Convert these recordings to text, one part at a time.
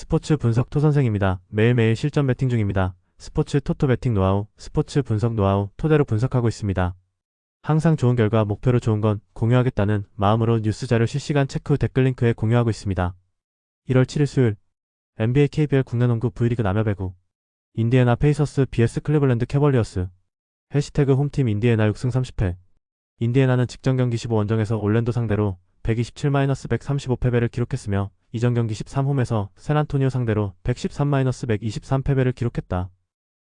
스포츠 분석 토선생입니다. 매일매일 실전 배팅 중입니다. 스포츠 토토 배팅 노하우, 스포츠 분석 노하우 토대로 분석하고 있습니다. 항상 좋은 결과 목표로 좋은 건 공유하겠다는 마음으로 뉴스 자료 실시간 체크 후 댓글 링크에 공유하고 있습니다. 1월 7일 수요일 NBA KBL 국내 농구 V리그 남야배구 인디애나 페이서스 vs 클리블랜드 캐벌리어스 해시태그 홈팀 인디애나 6승 30패 인디애나는 직전 경기 15원정에서 올랜도 상대로 127-135패배를 기록했으며 이전 경기 13홈에서 샌안토니오 상대로 113-123패배를 기록했다.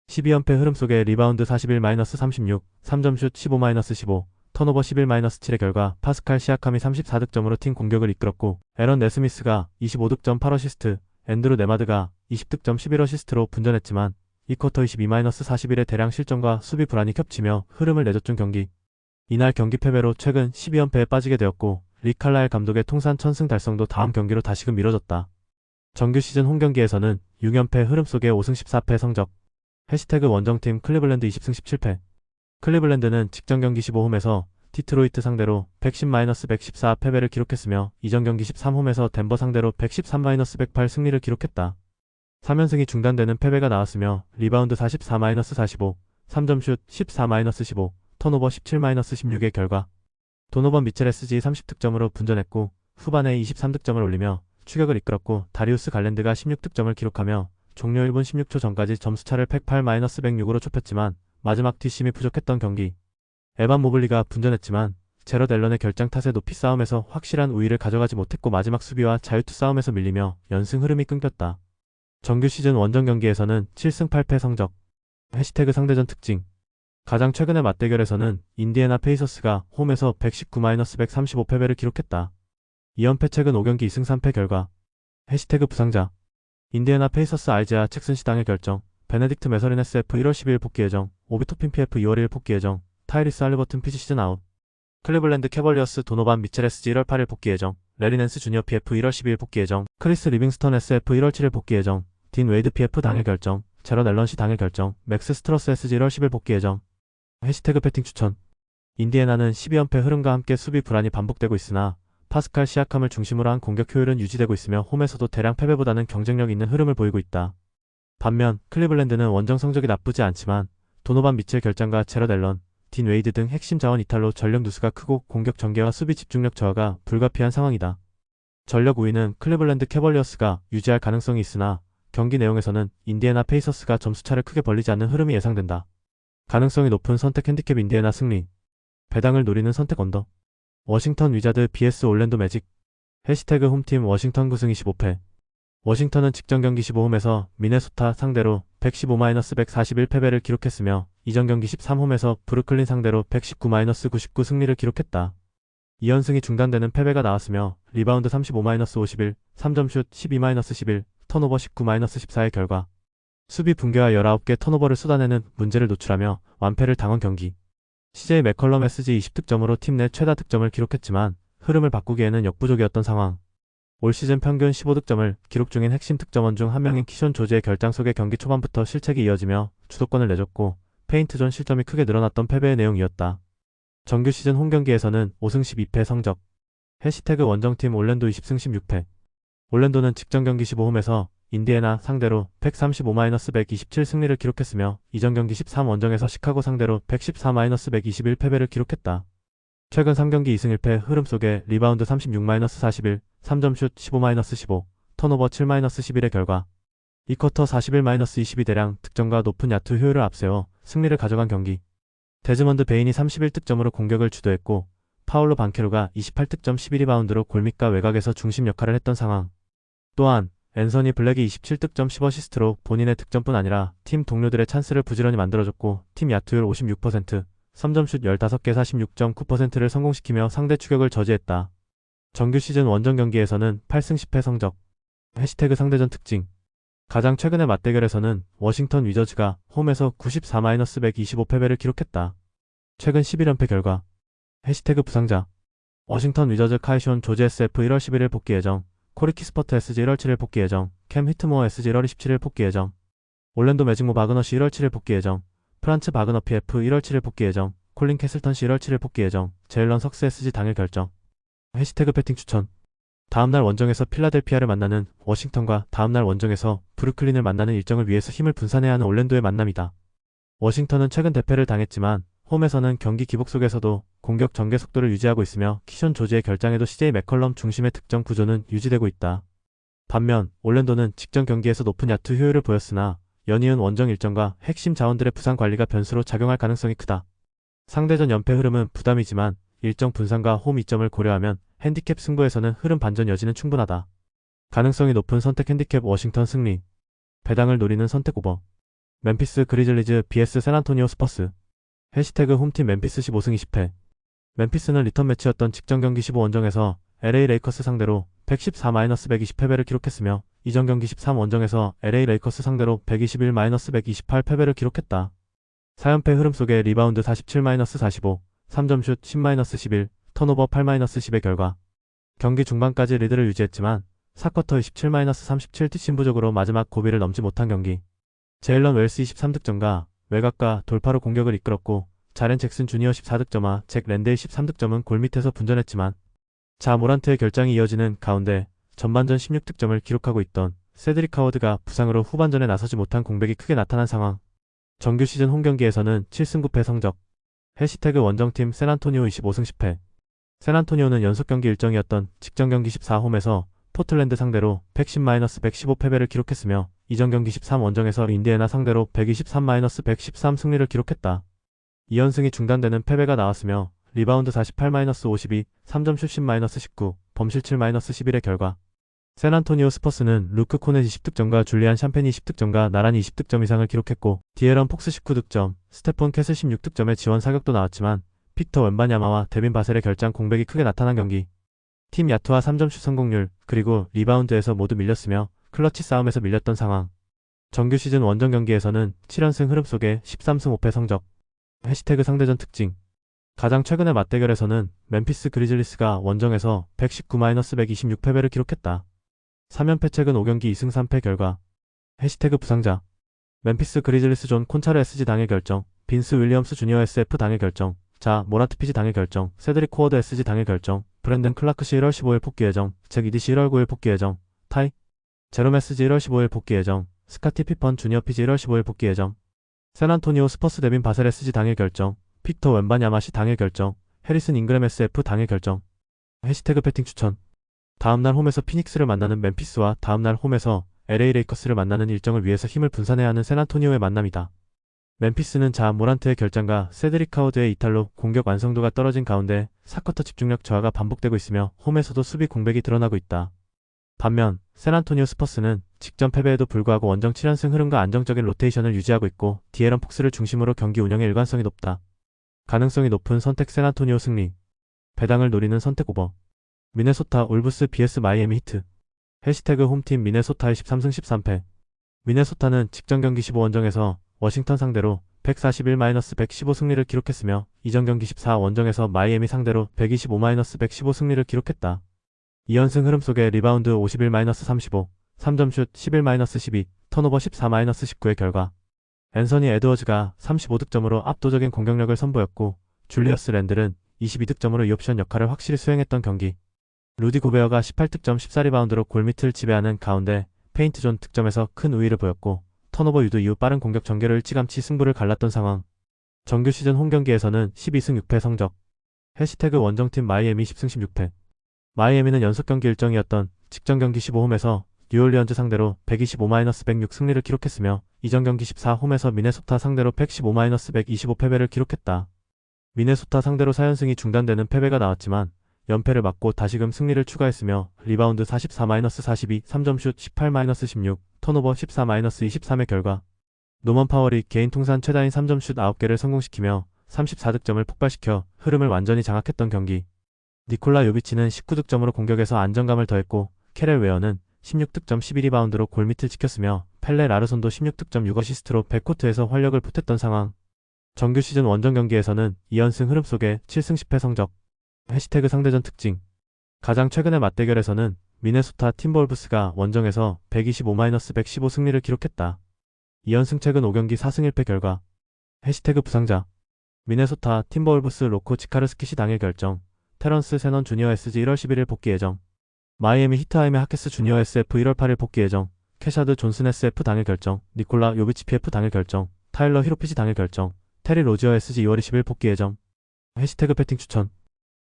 12연패 흐름 속에 리바운드 41-36, 3점슛 15-15, 턴오버 11-7의 결과 파스칼 시아캄이 34득점으로 팀 공격을 이끌었고 에런 네스미스가 25득점 8어시스트, 앤드루 네마드가 20득점 11어시스트로 분전했지만 이 쿼터 22-41의 대량 실점과 수비 불안이 겹치며 흐름을 내줬던 경기. 이날 경기 패배로 최근 12연패에 빠지게 되었고 리 칼라일 감독의 통산 1000승 달성도 다음 경기로 다시금 미뤄졌다. 정규 시즌 홈경기에서는 6연패 흐름 속에 5승 14패 성적. 해시태그 원정팀 클리블랜드 20승 17패 클리블랜드는 직전 경기 15홈에서 디트로이트 상대로 110-114 패배를 기록했으며 이전 경기 13홈에서 덴버 상대로 113-108 승리를 기록했다. 3연승이 중단되는 패배가 나왔으며 리바운드 44-45, 3점슛 14-15, 턴오버 17-16의 결과 도노번 미첼 SG 30득점으로 분전했고 후반에 23득점을 올리며 추격을 이끌었고 다리우스 갈랜드가 16득점을 기록하며 종료 1분 16초 전까지 점수차를 108-106으로 좁혔지만 마지막 뒷심이 부족했던 경기. 에반 모블리가 분전했지만 제럿 앨런의 결장 탓에 높이 싸움에서 확실한 우위를 가져가지 못했고 마지막 수비와 자유투 싸움에서 밀리며 연승 흐름이 끊겼다. 정규 시즌 원정 경기에서는 7승 8패 성적. 해시태그 상대전 특징. 가장 최근의 맞대결에서는 인디애나 페이서스가 홈에서 119-135패배를 기록했다. 2연패 최근 5경기 2승 3패 결과. 해시태그 부상자. 인디애나 페이서스 아이제아 잭슨시 당일 결정, 베네딕트 메서린 SF 1월 12일 복귀 예정, 오비 토핀 PF 2월 1일 복귀 예정, 타이리스 할리버튼 피지 시즌 아웃. 클리블랜드 캐벌리어스 도노반 미첼 SG 1월 8일 복귀 예정, 레리 낸스 주니어 PF 1월 12일 복귀 예정, 크리스 리빙스턴 SF 1월 7일 복귀 예정, 딘 웨이드 PF 당일 결정, 제럿 앨런시 당일 결정, 맥스 스트러스 SG 1월 10일 복귀 예정. 해시태그 배팅 추천. 인디애나는 12연패 흐름과 함께 수비 불안이 반복되고 있으나 파스칼 시아캄을 중심으로 한 공격 효율은 유지되고 있으며 홈에서도 대량 패배보다는 경쟁력 있는 흐름을 보이고 있다. 반면 클리블랜드는 원정 성적이 나쁘지 않지만 도노반 미첼 결장과 제럿 앨런, 딘 웨이드 등 핵심 자원 이탈로 전력 누수가 크고 공격 전개와 수비 집중력 저하가 불가피한 상황이다. 전력 우위는 클리블랜드 캐벌리어스가 유지할 가능성이 있으나 경기 내용에서는 인디애나 페이서스가 점수차를 크게 벌리지 않는 흐름이 예상된다. 가능성이 높은 선택 핸디캡 인디애나 승리. 배당을 노리는 선택 언더. 워싱턴 위자드 vs 올랜도 매직. 해시태그 홈팀 워싱턴 9승 25패. 워싱턴은 직전 경기 15홈에서 미네소타 상대로 115-141패배를 기록했으며 이전 경기 13홈에서 브루클린 상대로 119-99 승리를 기록했다. 2연승이 중단되는 패배가 나왔으며 리바운드 35-51, 3점슛 12-11, 턴오버 19-14의 결과. 수비 붕괴와 19개 턴오버를 쏟아내는 문제를 노출하며 완패를 당한 경기. CJ 맥컬럼 SG 20득점으로 팀 내 최다 득점을 기록했지만 흐름을 바꾸기에는 역부족이었던 상황. 올 시즌 평균 15득점을 기록 중인 핵심 득점원 중 한 명인 키션 조지의 결장 속에 경기 초반부터 실책이 이어지며 주도권을 내줬고 페인트존 실점이 크게 늘어났던 패배의 내용이었다. 정규 시즌 홈경기에서는 5승 12패 성적. 해시태그 원정팀 올랜도 20승 16패. 올랜도는 직전 경기 15홈에서 인디애나 상대로 135-127 승리를 기록했으며 이전 경기 13원정에서 시카고 상대로 114-121 패배를 기록했다. 최근 3경기 2승 1패 흐름 속에 리바운드 36-41, 3점슛 15-15, 턴오버 7-11의 결과. 이 쿼터 41-22 대량 득점과 높은 야투 효율을 앞세워 승리를 가져간 경기. 데즈먼드 베인이 31득점으로 공격을 주도했고 파울로 반케로가 28득점 11리바운드로 골밑과 외곽에서 중심 역할을 했던 상황. 또한 앤서니 블랙이 27득점 10어시스트로 본인의 득점뿐 아니라 팀 동료들의 찬스를 부지런히 만들어줬고 팀 야투율 56%, 3점슛 15개 46.9%를 성공시키며 상대 추격을 저지했다. 정규 시즌 원정 경기에서는 8승 10패 성적. 해시태그 상대전 특징. 가장 최근의 맞대결에서는 워싱턴 위저즈가 홈에서 94-125패배를 기록했다. 최근 11연패 결과. 해시태그 부상자. 워싱턴 위저즈 카이시온 조지 SF 1월 11일 복귀 예정, 코리 키스퍼트 SG 1월 7일 복귀 예정, 캠 히트모어 SG 1월 27일 복귀 예정, 올랜도 매직모 바그너시 1월 7일 복귀 예정, 프란츠 바그너 PF 1월 7일 복귀 예정, 콜린 캐슬턴시 1월 7일 복귀 예정, 제일런 석스 SG 당일 결정. 해시태그 배팅 추천. 다음날 원정에서 필라델피아를 만나는 워싱턴과 다음날 원정에서 브루클린을 만나는 일정을 위해서 힘을 분산해야 하는 올랜도의 만남이다. 워싱턴은 최근 대패를 당했지만 홈에서는 경기 기복 속에서도 공격 전개 속도를 유지하고 있으며 키션 조지의 결장에도 CJ 맥컬럼 중심의 득점 구조는 유지되고 있다. 반면 올랜도는 직전 경기에서 높은 야투 효율을 보였으나 연이은 원정 일정과 핵심 자원들의 부상 관리가 변수로 작용할 가능성이 크다. 상대전 연패 흐름은 부담이지만 일정 분산과 홈 이점을 고려하면 핸디캡 승부에서는 흐름 반전 여지는 충분하다. 가능성이 높은 선택 핸디캡 워싱턴 승리. 배당을 노리는 선택 오버. 멤피스 그리즐리즈 vs 샌안토니오 스퍼스. 해시태그 홈팀 멤피스 15승 20패. 멤피스는 리턴 매치였던 직전 경기 15원정에서 LA 레이커스 상대로 114-120패배를 기록했으며 이전 경기 13원정에서 LA 레이커스 상대로 121-128 패배를 기록했다. 4연패 흐름 속에 리바운드 47-45, 3점슛 10-11, 턴오버 8-10의 결과 경기 중반까지 리드를 유지했지만 4쿼터 27-37 뒷심부적으로 마지막 고비를 넘지 못한 경기. 제일런 웰스 23득점과 외곽과 돌파로 공격을 이끌었고 자렌 잭슨 주니어 14득점과 잭 랜데의 13득점은 골밑에서 분전했지만 자 모란트의 결장이 이어지는 가운데 전반전 16득점을 기록하고 있던 세드릭 하워드가 부상으로 후반전에 나서지 못한 공백이 크게 나타난 상황. 정규 시즌 홈경기에서는 7승 9패 성적. 해시태그 원정팀 샌안토니오 25승 10패. 샌안토니오는 연속경기 일정이었던 직전 경기 14홈에서 포틀랜드 상대로 110-115 패배를 기록했으며 이전 경기 13원정에서 인디애나 상대로 123-113 승리를 기록했다. 2연승이 중단되는 패배가 나왔으며 리바운드 48-52, 3점슛 10-19, 범실 7-11의 결과 샌안토니오 스퍼스는 루크 코넷 20득점과 줄리안 샴페니 10득점과 나란히 20득점 이상을 기록했고 디에런 폭스 19득점, 스테폰 캐슬 16득점의 지원 사격도 나왔지만 빅터 웬바냐마와 데빈 바셀의 결장 공백이 크게 나타난 경기. 팀 야투와 3점슛 성공률, 그리고 리바운드에서 모두 밀렸으며 클러치 싸움에서 밀렸던 상황. 정규 시즌 원정 경기에서는 7연승 흐름 속에 13승 5패 성적. 해시태그 상대전 특징. 가장 최근의 맞대결에서는 멤피스 그리즐리스가 원정에서 119-126 패배를 기록했다. 3연패 최근 5경기 2승 3패 결과. 해시태그 부상자. 멤피스 그리즐리스 존 콘차르 SG 당일 결정, 빈스 윌리엄스 주니어 SF 당일 결정, 자 모란트 피지 당일 결정, 세드릭 코어드 SG 당일 결정, 브랜든 클라크 시 1월 15일 복귀 예정, 잭 이디 시 1월 9일 복귀 예정, 타이 제롬 SG 1월 15일 복귀 예정, 스카티 피펀 주니어 피지 1월 15일 복귀 예정, 샌안토니오 스퍼스 데빈 바셀 SG 당일 결정, 픽터 웬바냐마 시 당일 결정, 해리슨 잉그램 SF 당일 결정. 해시태그 패팅 추천. 다음날 홈에서 피닉스를 만나는 멤피스와 다음날 홈에서 LA 레이커스를 만나는 일정을 위해서 힘을 분산해야 하는 샌안토니오의 만남이다. 멤피스는 자 모란트의 결장과 세드릭 하워드의 이탈로 공격 완성도가 떨어진 가운데 4쿼터 집중력 저하가 반복되고 있으며 홈에서도 수비 공백이 드러나고 있다. 반면 샌안토니오 스퍼스는 직전 패배에도 불구하고 원정 7연승 흐름과 안정적인 로테이션을 유지하고 있고 디에런 폭스를 중심으로 경기 운영의 일관성이 높다. 가능성이 높은 선택 샌안토니오 승리. 배당을 노리는 선택 오버. 미네소타 울브스 vs 마이애미 히트. 해시태그 홈팀 미네소타의 13승 13패. 미네소타는 직전 경기 15원정에서 워싱턴 상대로 141-115 승리를 기록했으며 이전 경기 14원정에서 마이애미 상대로 125-115 승리를 기록했다. 2연승 흐름 속에 리바운드 51-35, 3점슛 11-12, 턴오버 14-19의 결과 앤서니 에드워즈가 35득점으로 압도적인 공격력을 선보였고 줄리어스 랜들은 22득점으로 이옵션 역할을 확실히 수행했던 경기. 루디 고베어가 18득점 14리바운드로 골밑을 지배하는 가운데 페인트존 득점에서 큰 우위를 보였고 턴오버 유도 이후 빠른 공격 전개로 일찌감치 승부를 갈랐던 상황. 정규 시즌 홈경기에서는 12승 6패 성적. 해시태그 원정팀 마이애미 10승 16패. 마이애미는 연속경기 일정이었던 직전 경기 15홈에서 뉴올리언즈 상대로 125-106 승리를 기록했으며 이전 경기 14홈에서 미네소타 상대로 115-125 패배를 기록했다. 미네소타 상대로 4연승이 중단되는 패배가 나왔지만 연패를 막고 다시금 승리를 추가했으며 리바운드 44-42, 3점슛 18-16, 턴오버 14-23의 결과 노먼 파월이 개인 통산 최다인 3점슛 9개를 성공시키며 34득점을 폭발시켜 흐름을 완전히 장악했던 경기. 니콜라 요비치는 19득점으로 공격에서 안정감을 더했고 캐렐 웨어는 16득점 12리바운드로 골밑을 지켰으며 펠레 라르손도 16득점 6어시스트로 백코트에서 활력을 보탰던 상황. 정규 시즌 원정 경기에서는 2연승 흐름 속에 7승 10패 성적. 해시태그 상대전 특징. 가장 최근의 맞대결에서는 미네소타 팀볼브스가 원정에서 125-115 승리를 기록했다. 2연승 최근 5경기 4승 1패 결과. 해시태그 부상자. 미네소타 팀볼브스 로코 치카르스키 시 당일 결정. 테런스 세넌 주니어 SG 1월 11일 복귀 예정. 마이애미 히트 하이메 하케스 주니어 SF 1월 8일 복귀 예정. 캐샤드 존슨 SF 당일 결정. 니콜라 요비치 PF 당일 결정. 타일러 히로피지 당일 결정. 테리 로지어 SG 2월 20일 복귀 예정. 해시태그 배팅 추천.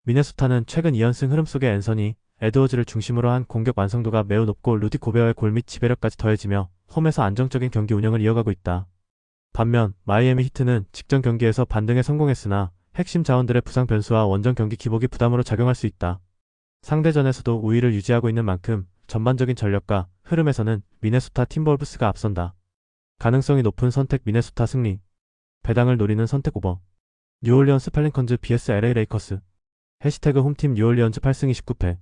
미네소타는 최근 2연승 흐름 속에 앤서니 에드워즈를 중심으로 한 공격 완성도가 매우 높고 루디 고베어의 골 및 지배력까지 더해지며 홈에서 안정적인 경기 운영을 이어가고 있다. 반면 마이애미 히트는 직전 경기에서 반등에 성공했으나 핵심 자원들의 부상 변수와 원정 경기 기복이 부담으로 작용할 수 있다. 상대전에서도 우위를 유지하고 있는 만큼 전반적인 전력과 흐름에서는 미네소타 팀볼브스가 앞선다. 가능성이 높은 선택 미네소타 승리. 배당을 노리는 선택 오버. 뉴올리언스 펠리컨즈 vs LA 레이커스. 해시태그 홈팀 뉴올리언즈 8승 29패.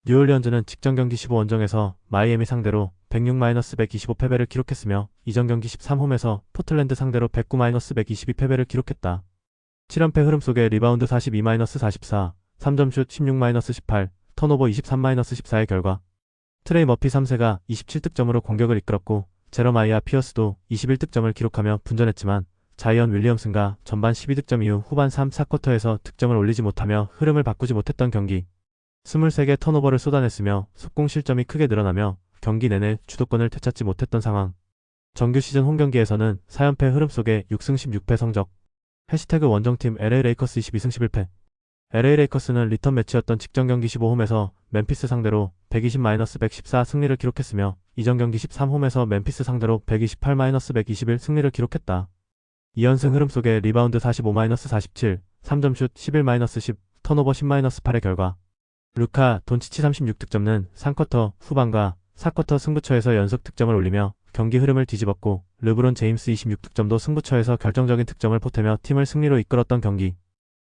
뉴올리언즈는 직전 경기 15원정에서 마이애미 상대로 106-125 패배를 기록했으며 이전 경기 13홈에서 포틀랜드 상대로 109-122 패배를 기록했다. 7연패 흐름 속에 리바운드 42-44, 3점슛 16-18, 턴오버 23-14의 결과 트레이 머피 3세가 27득점으로 공격을 이끌었고 제러마이아 피어스도 21득점을 기록하며 분전했지만 자이언 윌리엄슨가 전반 12득점 이후 후반 3, 4쿼터에서 득점을 올리지 못하며 흐름을 바꾸지 못했던 경기. 23개 턴오버를 쏟아냈으며 속공 실점이 크게 늘어나며 경기 내내 주도권을 되찾지 못했던 상황. 정규 시즌 홈경기에서는 4연패 흐름 속에 6승 16패 성적. 해시태그 원정팀 LA 레이커스 22승 11패. LA 레이커스는 리턴 매치였던 직전 경기 15홈에서 멤피스 상대로 120-114 승리를 기록했으며 이전 경기 13홈에서 멤피스 상대로 128-121 승리를 기록했다. 2연승 흐름 속에 리바운드 45-47, 3점슛 11-10, 턴오버 10-8의 결과 루카 돈치치 36득점은 3쿼터 후반과 4쿼터 승부처에서 연속 득점을 올리며 경기 흐름을 뒤집었고 르브론 제임스 26득점도 승부처에서 결정적인 득점을 보태며 팀을 승리로 이끌었던 경기.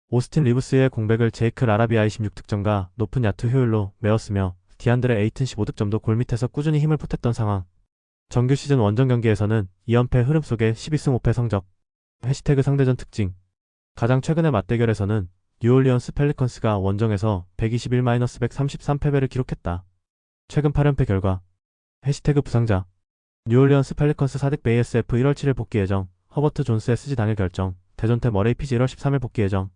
오스틴 리브스의 공백을 제이크 라라비아 26득점과 높은 야투 효율로 메웠으며 디안드레 에이튼 15득점도 골밑에서 꾸준히 힘을 보탰던 상황. 정규 시즌 원정 경기에서는 2연패 흐름 속에 12승 5패 성적. 해시태그 상대전 특징. 가장 최근의 맞대결에서는 뉴올리언스 펠리컨스가 원정에서 121-133 패배를 기록했다. 최근 8연패 결과. 해시태그 부상자. 뉴올리언스 펠리컨스 사딕 베이 SF 1월 7일 복귀 예정. 허버트 존스 SG 당일 결정. 대전태 머레이 피지 1월 13일 복귀 예정.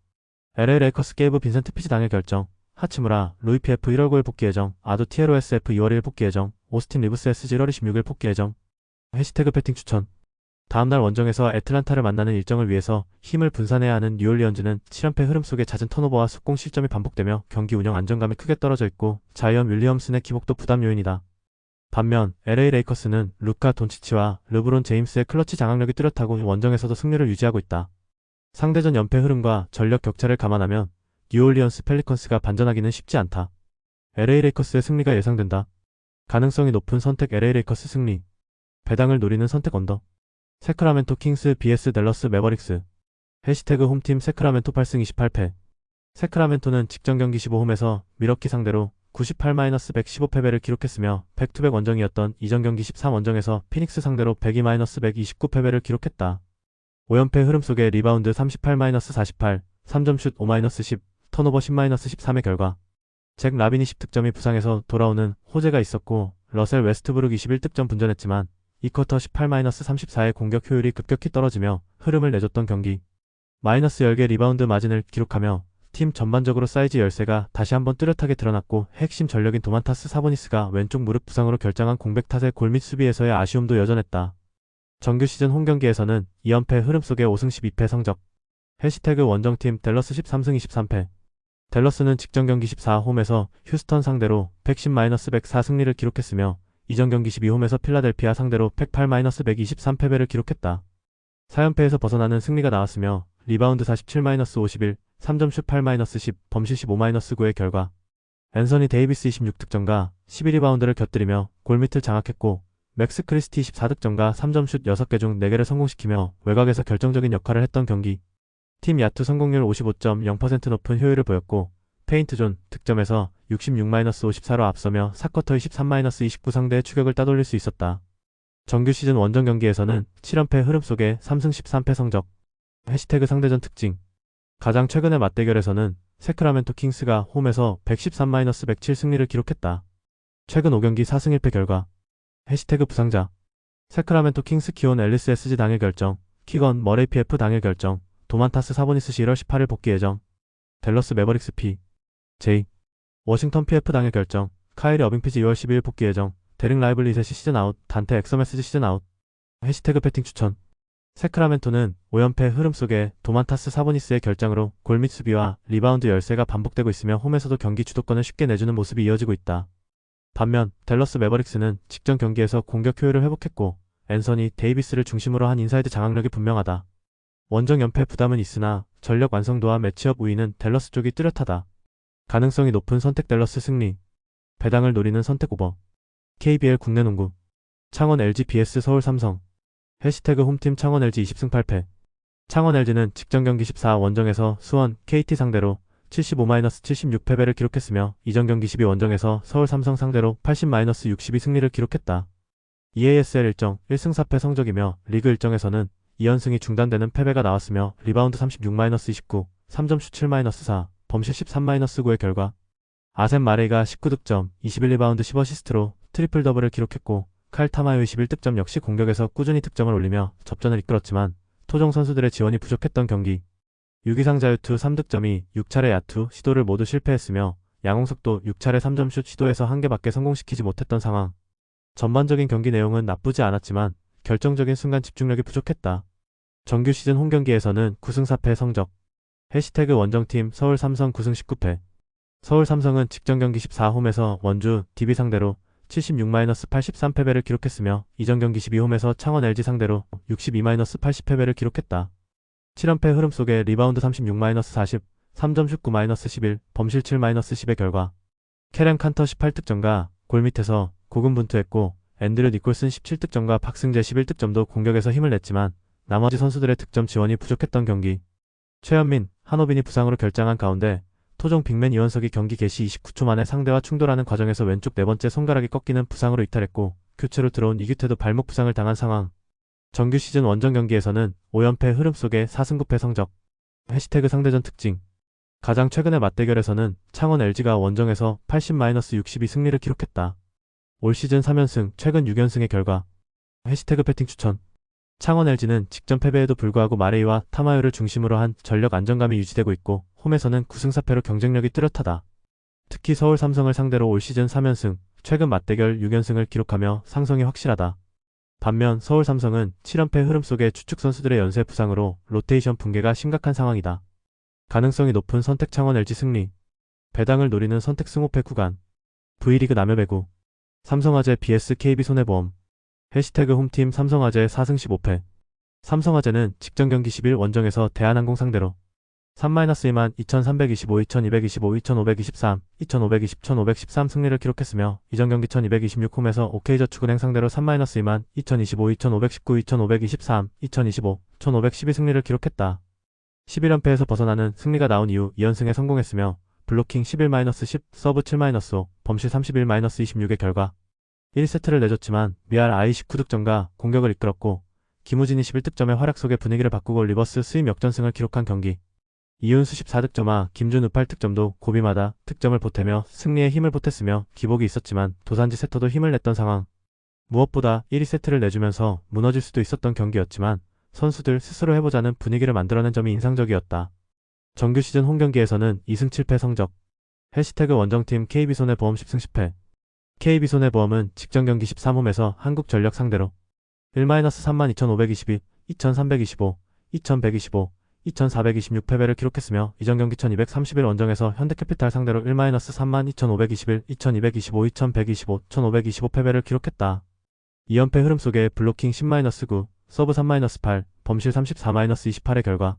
LA 레이커스 게이브 빈센트 피지 당일 결정. 하치무라 루이 PF 1월 9일 복귀 예정. 아두 티에로 SF 2월 1일 복귀 예정. 오스틴 리브스 SG 1월 26일 복귀 예정. 해시태그 배팅 추천. 다음날 원정에서 애틀란타를 만나는 일정을 위해서 힘을 분산해야 하는 뉴올리언즈는 7연패 흐름 속에 잦은 턴오버와 속공 실점이 반복되며 경기 운영 안정감이 크게 떨어져 있고 자이언 윌리엄슨의 기복도 부담 요인이다. 반면 LA 레이커스는 루카 돈치치와 르브론 제임스의 클러치 장악력이 뚜렷하고 원정에서도 승률을 유지하고 있다. 상대전 연패 흐름과 전력 격차를 감안하면 뉴올리언스 펠리컨스가 반전하기는 쉽지 않다. LA 레이커스의 승리가 예상된다. 가능성이 높은 선택 LA 레이커스 승리. 배당을 노리는 선택 언더. 세크라멘토 킹스 vs 댈러스 매버릭스. 해시태그 홈팀 세크라멘토 8승 28패. 세크라멘토는 직전 경기 15홈에서 미러키 상대로 98-115 패배를 기록했으며 백투백 원정이었던 이전 경기 13원정에서 피닉스 상대로 102-129 패배를 기록했다. 5연패 흐름 속에 리바운드 38-48, 3점슛 5-10, 턴오버 10-13의 결과 잭 라빈이 10득점이 부상에서 돌아오는 호재가 있었고 러셀 웨스트브룩 21득점 분전했지만 2쿼터 18-34의 공격 효율이 급격히 떨어지며 흐름을 내줬던 경기. 마이너스 10개 리바운드 마진을 기록하며 팀 전반적으로 사이즈 열세가 다시 한번 뚜렷하게 드러났고 핵심 전력인 도만타스 사보니스가 왼쪽 무릎 부상으로 결장한 공백 탓에 골밑 수비에서의 아쉬움도 여전했다. 정규 시즌 홈경기에서는 2연패 흐름 속에 5승 12패 성적. 해시태그 원정팀 댈러스 13승 23패. 댈러스는 직전 경기 14홈에서 휴스턴 상대로 110-104 승리를 기록했으며 이전 경기 12홈에서 필라델피아 상대로 108-123 패배를 기록했다. 4연패에서 벗어나는 승리가 나왔으며 리바운드 47-51, 3점슛 8-10, 범실 15-9의 결과 앤서니 데이비스 26득점과 12리바운드를 곁들이며 골밑을 장악했고 맥스 크리스티 14득점과 3점슛 6개 중 4개를 성공시키며 외곽에서 결정적인 역할을 했던 경기. 팀 야투 성공률 55.0% 높은 효율을 보였고 페인트존 득점에서 66-54로 앞서며 4쿼터 23-29 상대의 추격을 따돌릴 수 있었다. 정규 시즌 원정 경기에서는 7연패 흐름 속에 3승 13패 성적. 해시태그 상대전 특징. 가장 최근의 맞대결에서는 세크라멘토 킹스가 홈에서 113-107 승리를 기록했다. 최근 5경기 4승 1패 결과. 해시태그 부상자. 세크라멘토 킹스 키온 앨리스 SG 당일 결정. 키건 머레이 PF 당일 결정. 도만타스 사보니스 시 1월 18일 복귀 예정. 댈러스 매버릭스 P. J. 워싱턴 PF 당일 결정. 카이리 어빙 피지 2월 12일 복귀 예정. 데릭 라이블리 셋이 시즌 아웃. 단테 엑서메스지 시즌 아웃. 해시태그 배팅 추천. 세크라멘토는 5연패 흐름 속에 도만타스 사보니스의 결장으로 골 및 수비와 리바운드 열세가 반복되고 있으며 홈에서도 경기 주도권을 쉽게 내주는 모습이 이어지고 있다. 반면 댈러스 매버릭스는 직전 경기에서 공격 효율을 회복했고 앤서니 데이비스를 중심으로 한 인사이드 장악력이 분명하다. 원정 연패 부담은 있으나 전력 완성도와 매치업 우위는 댈러스 쪽이 뚜렷하다. 가능성이 높은 선택 댈러스 승리. 배당을 노리는 선택 오버. KBL 국내 농구. 창원 LG vs 서울 삼성. 해시태그 홈팀 창원 LG 20승 8패. 창원 LG는 직전 경기 14 원정에서 수원, KT 상대로 75-76 패배를 기록했으며 이전 경기 12 원정에서 서울 삼성 상대로 80-62 승리를 기록했다. EASL 일정 1승 4패 성적이며 리그 일정에서는 2연승이 중단되는 패배가 나왔으며 리바운드 36-29, 3점 슛 7-4, 범실 13-9의 결과. 아셈 마레이가 19득점, 21리바운드 10어시스트로 트리플 더블을 기록했고 칼 타마요 21득점 역시 공격에서 꾸준히 득점을 올리며 접전을 이끌었지만 토종 선수들의 지원이 부족했던 경기. 유기상 자유투 3득점이 6차례 야투 시도를 모두 실패했으며 양홍석도 6차례 3점 슛 시도에서 1개밖에 성공시키지 못했던 상황. 전반적인 경기 내용은 나쁘지 않았지만 결정적인 순간 집중력이 부족했다. 정규 시즌 홈경기에서는 9승 4패 성적. 해시태그 원정팀 서울 삼성 9승 19패. 서울 삼성은 직전 경기 14홈에서 원주 DB 상대로 76-83 패배를 기록했으며 이전 경기 12홈에서 창원 LG 상대로 62-80 패배를 기록했다. 7연패 흐름 속에 리바운드 36-40, 3점 슛 9-11, 범실 7-10의 결과. 캐렘 칸터 18득점과 골 밑에서 고군분투했고 앤드류 니콜슨 17득점과 박승재 11득점도 공격에서 힘을 냈지만 나머지 선수들의 득점 지원이 부족했던 경기. 최현민, 한호빈이 부상으로 결장한 가운데 토종 빅맨 이원석이 경기 개시 29초 만에 상대와 충돌하는 과정에서 왼쪽 네 번째 손가락이 꺾이는 부상으로 이탈했고 교체로 들어온 이규태도 발목 부상을 당한 상황. 정규 시즌 원정 경기에서는 5연패 흐름 속에 4승 9패 성적. 해시태그 상대전 특징. 가장 최근의 맞대결에서는 창원 LG가 원정에서 80-62 승리를 기록했다. 올 시즌 3연승, 최근 6연승의 결과. 해시태그 배팅 추천. 창원 LG는 직전 패배에도 불구하고 마레이와 타마요를 중심으로 한 전력 안정감이 유지되고 있고 홈에서는 9승 4패로 경쟁력이 뚜렷하다. 특히 서울 삼성을 상대로 올 시즌 3연승, 최근 맞대결 6연승을 기록하며 상성이 확실하다. 반면 서울 삼성은 7연패 흐름 속에 주축 선수들의 연쇄 부상으로 로테이션 붕괴가 심각한 상황이다. 가능성이 높은 선택 창원 LG 승리. 배당을 노리는 선택 승호패 구간. V리그 남여배구. 삼성화재 vs KB손해보험. 해시태그 홈팀 삼성화재 4승 15패. 삼성화재는 직전 경기 10일 원정에서 대한항공 상대로 3-2만 2325, 2225, 2523, 2520, 1513 승리를 기록했으며 이전 경기 1226 홈에서 OK저축은행 상대로 3-2만 2025, 2519, 2523, 2025, 1512 승리를 기록했다. 11연패에서 벗어나는 승리가 나온 이후 2연승에 성공했으며 블로킹 11-10, 서브 7-5, 범실 31-26의 결과. 1세트를 내줬지만 미알 아이 19득점과 공격을 이끌었고 김우진이 11득점의 활약 속에 분위기를 바꾸고 리버스 스윙 역전승을 기록한 경기. 이윤수 14득점과 김준우 8득점도 고비마다 득점을 보태며 승리에 힘을 보탰으며 기복이 있었지만 도산지 세터도 힘을 냈던 상황. 무엇보다 1, 2세트를 내주면서 무너질 수도 있었던 경기였지만 선수들 스스로 해보자는 분위기를 만들어낸 점이 인상적이었다. 정규 시즌 홈경기에서는 2승 7패 성적. 해시태그 원정팀 KB손해보험 10승 10패. KB손해보험은 직전 경기 13홈에서 한국전력 상대로 1-32,522, 2,325, 2,125, 2,426 패배를 기록했으며 이전 경기 1231 원정에서 현대캐피탈 상대로 1-32,521, 2,225, 2,125, 1,525 패배를 기록했다. 2연패 흐름 속에 블로킹 10-9, 서브 3-8, 범실 34-28의 결과.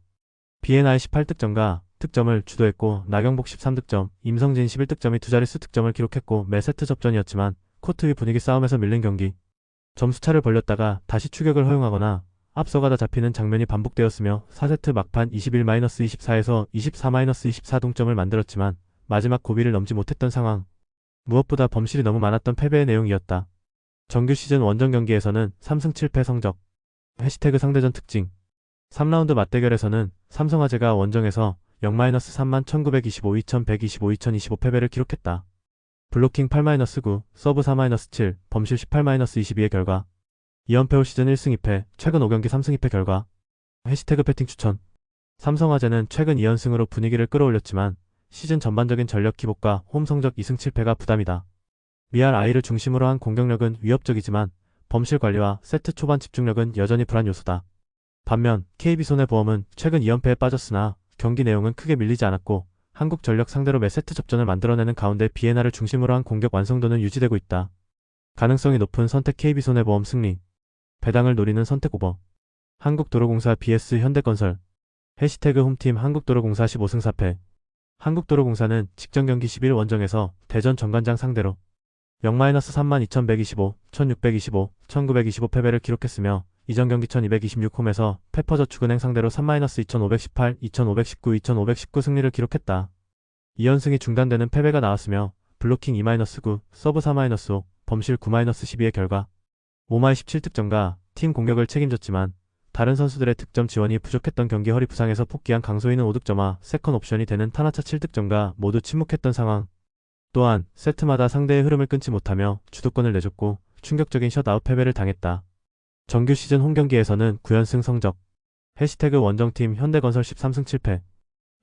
BNI 18득점과 득점을 주도했고 나경복 13득점, 임성진 11득점이 두 자릿수 득점을 기록했고 매 세트 접전이었지만 코트 위 분위기 싸움에서 밀린 경기. 점수차를 벌렸다가 다시 추격을 허용하거나 앞서가다 잡히는 장면이 반복되었으며 4세트 막판 21-24에서 24-24 동점을 만들었지만 마지막 고비를 넘지 못했던 상황. 무엇보다 범실이 너무 많았던 패배의 내용이었다. 정규 시즌 원정 경기에서는 3승 7패 성적. 해시태그 상대전 특징. 3라운드 맞대결에서는 삼성화재가 원정에서 0-3만 1925, 2125, 2025 패배를 기록했다. 블로킹 8-9, 서브 4-7, 범실 18-22의 결과. 2연패 올 시즌 1승 2패, 최근 5경기 3승 2패 결과. 해시태그 배팅 추천. 삼성화재는 최근 2연승으로 분위기를 끌어올렸지만 시즌 전반적인 전력 기복과 홈 성적 2승 7패가 부담이다. 미알아이를 중심으로 한 공격력은 위협적이지만 범실 관리와 세트 초반 집중력은 여전히 불안 요소다. 반면 KB손해보험은 최근 2연패에 빠졌으나 경기 내용은 크게 밀리지 않았고 한국전력 상대로 매 세트 접전을 만들어내는 가운데 비에나를 중심으로 한 공격 완성도는 유지되고 있다. 가능성이 높은 선택 KB손해보험 승리. 배당을 노리는 선택 오버. 한국도로공사 vs 현대건설. 해시태그 홈팀 한국도로공사 15승 4패. 한국도로공사는 직전 경기 11 원정에서 대전 정관장 상대로 0-32,125, 1,625, 1,925 패배를 기록했으며 이전 경기 1,226홈에서 페퍼저축은행 상대로 3-2,518, 2,519, 2,519 승리를 기록했다. 2연승이 중단되는 패배가 나왔으며 블로킹 2-9, 서브 4-5, 범실 9-12의 결과 5말 17득점과 팀 공격을 책임졌지만 다른 선수들의 득점 지원이 부족했던 경기 허리 부상에서 복귀한 강소희는 5득점과 세컨 옵션이 되는 타나차 7득점과 모두 침묵했던 상황. 또한 세트마다 상대의 흐름을 끊지 못하며 주도권을 내줬고 충격적인 셧아웃 패배를 당했다. 정규 시즌 홈경기에서는 9연승 성적. 해시태그 원정팀 현대건설 13승 7패.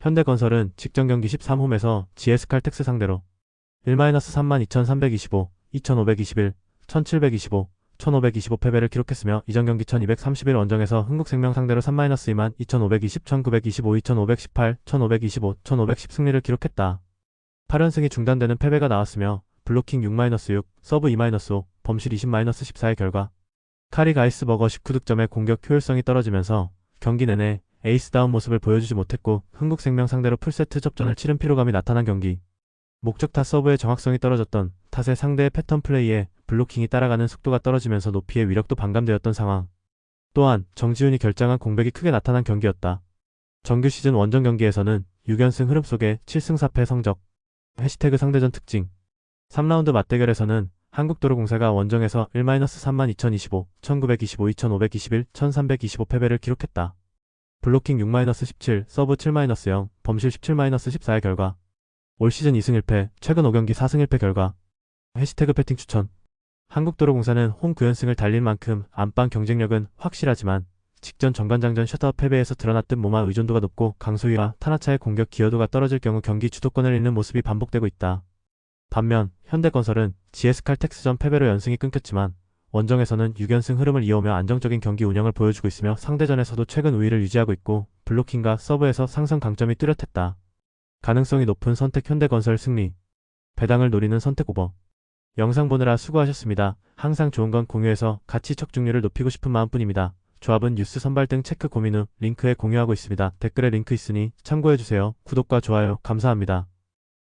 현대건설은 직전 경기 13홈에서 GS칼텍스 상대로 1-32,325, 2,521, 1,725, 1,525 패배를 기록했으며 이전 경기 1,231 원정에서 흥국생명 상대로 3-2만 2,520, 1,925, 2,518, 1,525, 1,510 승리를 기록했다. 8연승이 중단되는 패배가 나왔으며 블로킹 6-6, 서브 2-5, 범실 20-14의 결과 카리 가이스버거 19득점의 공격 효율성이 떨어지면서 경기 내내 에이스다운 모습을 보여주지 못했고 흥국생명 상대로 풀세트 접전을 치른 피로감이 나타난 경기. 목적타 서브의 정확성이 떨어졌던 탓에 상대의 패턴 플레이에 블로킹이 따라가는 속도가 떨어지면서 높이의 위력도 반감되었던 상황. 또한 정지훈이 결장한 공백이 크게 나타난 경기였다. 정규 시즌 원정 경기에서는 6연승 흐름 속에 7승 4패 성적. 해시태그 상대전 특징. 3라운드 맞대결에서는 한국도로공사가 원정에서 1-32,025, 1,925, 2,521, 1,325 패배를 기록했다. 블로킹 6-17, 서브 7-0, 범실 17-14의 결과 올 시즌 2승 1패, 최근 5경기 4승 1패 결과. 해시태그 패팅 추천. 한국도로공사는 홈 9연승을 달릴 만큼 안방 경쟁력은 확실하지만 직전 정관장전 셧아웃 패배에서 드러났던 몸화 의존도가 높고 강소희와 타나차의 공격 기여도가 떨어질 경우 경기 주도권을 잃는 모습이 반복되고 있다. 반면 현대건설은 GS칼텍스전 패배로 연승이 끊겼지만 원정에서는 6연승 흐름을 이어오며 안정적인 경기 운영을 보여주고 있으며 상대전에서도 최근 우위를 유지하고 있고 블로킹과 서브에서 상승 강점이 뚜렷했다. 가능성이 높은 선택 현대건설 승리. 배당을 노리는 선택 오버. 영상 보느라 수고하셨습니다. 항상 좋은 건 공유해서 가치 척중률을 높이고 싶은 마음뿐입니다. 조합은 뉴스 선발 등 체크 고민 후 링크에 공유하고 있습니다. 댓글에 링크 있으니 참고해주세요. 구독과 좋아요 감사합니다.